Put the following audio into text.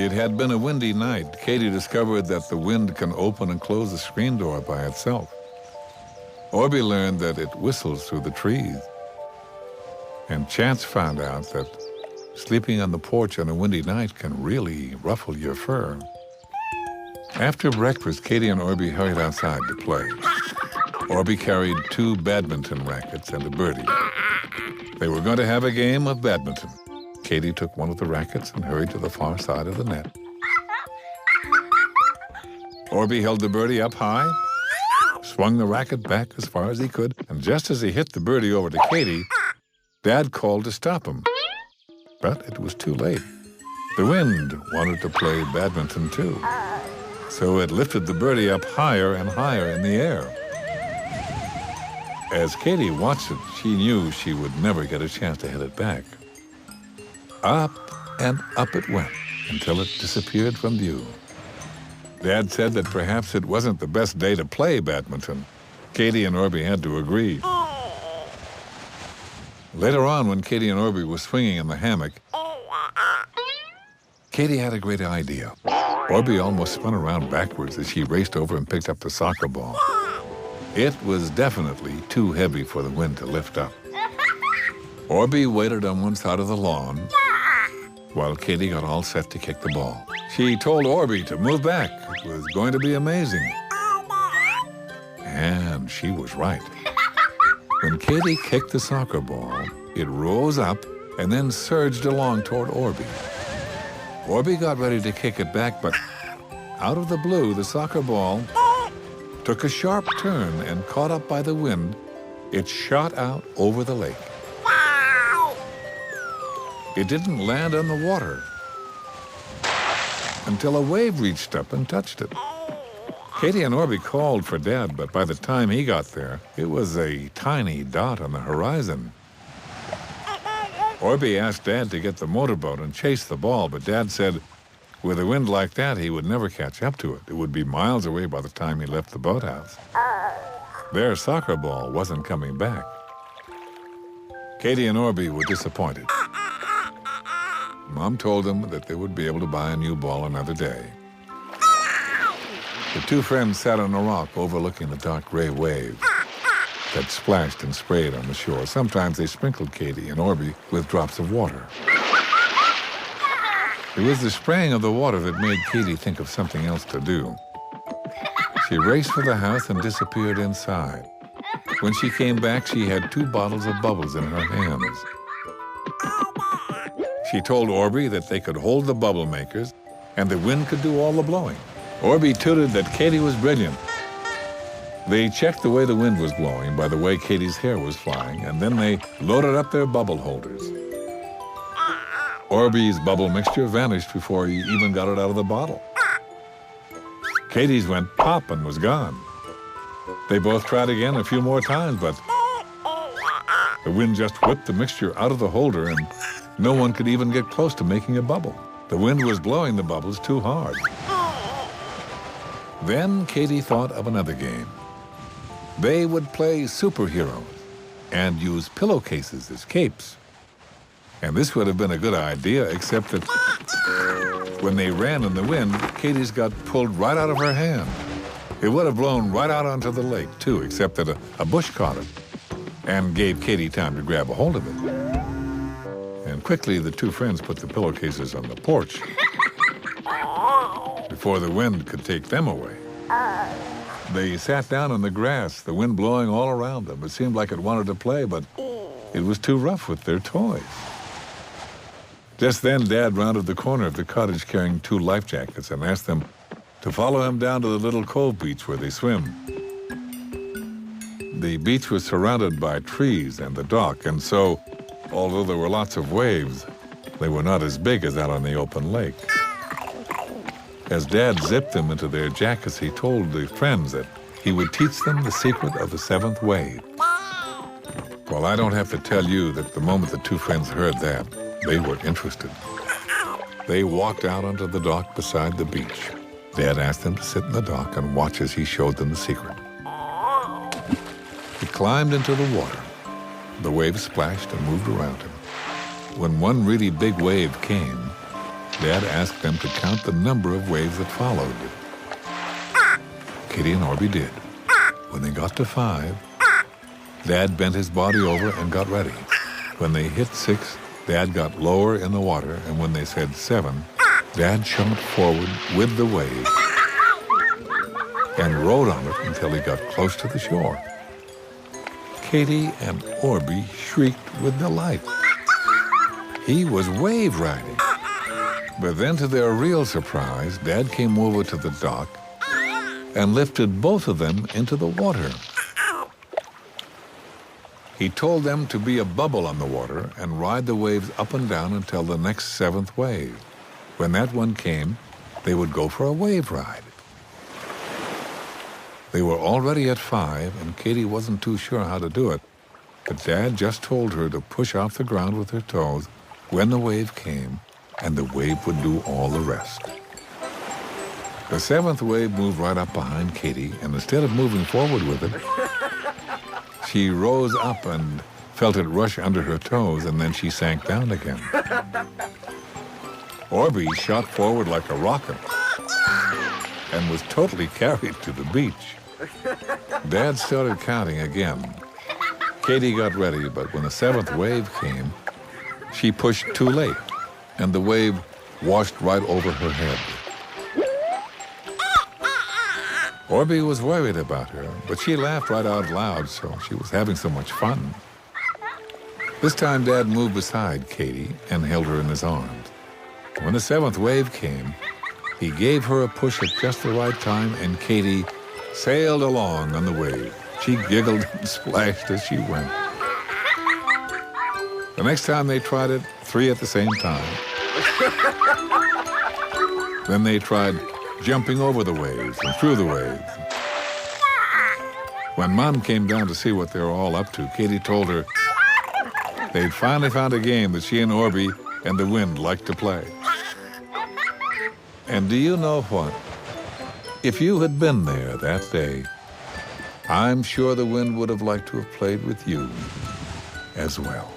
It had been a windy night. Katie discovered that the wind can open and close the screen door by itself. Orbie learned that it whistles through the trees. And Chance found out that sleeping on the porch on a windy night can really ruffle your fur. After breakfast, Katie and Orbie hurried outside to play. Orbie carried 2 badminton rackets and a birdie. They were going to have a game of badminton. Katie took one of the rackets and hurried to the far side of the net. Orbie held the birdie up high, swung the racket back as far as he could, and just as he hit the birdie over to Katie, Dad called to stop him. But it was too late. The wind wanted to play badminton too. So it lifted the birdie up higher and higher in the air. As Katie watched it, she knew she would never get a chance to hit it back. Up and up it went until it disappeared from view. Dad said that perhaps it wasn't the best day to play badminton. Katie and Orbie had to agree. Later on, when Katie and Orbie were swinging in the hammock, Katie had a great idea. Orbie almost spun around backwards as she raced over and picked up the soccer ball. It was definitely too heavy for the wind to lift up. Orbie waited on one side of the lawn while Katie got all set to kick the ball. She told Orbie to move back. It was going to be amazing. And she was right. When Katie kicked the soccer ball, it rose up and then surged along toward Orbie. Orbie got ready to kick it back, but out of the blue, the soccer ball took a sharp turn and, caught up by the wind, it shot out over the lake. It didn't land on the water until a wave reached up and touched it. Katie and Orbie called for Dad, but by the time he got there, it was a tiny dot on the horizon. Orbie asked Dad to get the motorboat and chase the ball, but Dad said with a wind like that, he would never catch up to it. It would be miles away by the time he left the boathouse. Their soccer ball wasn't coming back. Katie and Orbie were disappointed. Mom told them that they would be able to buy a new ball another day. The 2 friends sat on a rock overlooking the dark gray wave that splashed and sprayed on the shore. Sometimes they sprinkled Katie and Orbie with drops of water. It was the spraying of the water that made Katie think of something else to do. She raced for the house and disappeared inside. When she came back, she had 2 bottles of bubbles in her hands. She told Orbie that they could hold the bubble makers and the wind could do all the blowing. Orbie tooted that Katie was brilliant. They checked the way the wind was blowing by the way Katie's hair was flying, and then they loaded up their bubble holders. Orbie's bubble mixture vanished before he even got it out of the bottle. Katie's went pop and was gone. They both tried again a few more times, but the wind just whipped the mixture out of the holder and no one could even get close to making a bubble. The wind was blowing the bubbles too hard. Then Katie thought of another game. They would play superheroes and use pillowcases as capes. And this would have been a good idea, except that when they ran in the wind, Katie's got pulled right out of her hand. It would have blown right out onto the lake, too, except that a bush caught it and gave Katie time to grab a hold of it. And quickly, the 2 friends put the pillowcases on the porch before the wind could take them away. They sat down on the grass, the wind blowing all around them. It seemed like it wanted to play, but it was too rough with their toys. Just then, Dad rounded the corner of the cottage carrying 2 life jackets and asked them to follow him down to the little cove beach where they swim. The beach was surrounded by trees and the dock, and so, although there were lots of waves, they were not as big as out on the open lake. As Dad zipped them into their jackets, he told the friends that he would teach them the secret of the 7th wave. Well, I don't have to tell you that the moment the 2 friends heard that, they were interested. They walked out onto the dock beside the beach. Dad asked them to sit in the dock and watch as he showed them the secret. He climbed into the water. The waves splashed and moved around him. When one really big wave came, Dad asked them to count the number of waves that followed. Katie and Orbie did. When they got to 5, Dad bent his body over and got ready. When they hit 6, Dad got lower in the water, and when they said 7, Dad shot forward with the wave and rode on it until he got close to the shore. Katie and Orbie shrieked with delight. He was wave riding. But then, to their real surprise, Dad came over to the dock and lifted both of them into the water. He told them to be a bubble on the water and ride the waves up and down until the next 7th wave. When that one came, they would go for a wave ride. They were already at 5, and Katie wasn't too sure how to do it, but Dad just told her to push off the ground with her toes when the wave came, and the wave would do all the rest. The 7th wave moved right up behind Katie, and instead of moving forward with it, she rose up and felt it rush under her toes, and then she sank down again. Orbie shot forward like a rocket and was totally carried to the beach. Dad started counting again. Katie got ready, but when the 7th wave came, she pushed too late, and the wave washed right over her head. Orbie was worried about her, but she laughed right out loud, so she was having so much fun. This time, Dad moved beside Katie and held her in his arms. When the 7th wave came, he gave her a push at just the right time, and Katie sailed along on the wave. She giggled and splashed as she went. The next time they tried it, 3 at the same time. Then they tried jumping over the waves and through the waves. When Mom came down to see what they were all up to, Katie told her they'd finally found a game that she and Orbie and the wind liked to play. And do you know what? If you had been there that day, I'm sure the wind would have liked to have played with you as well.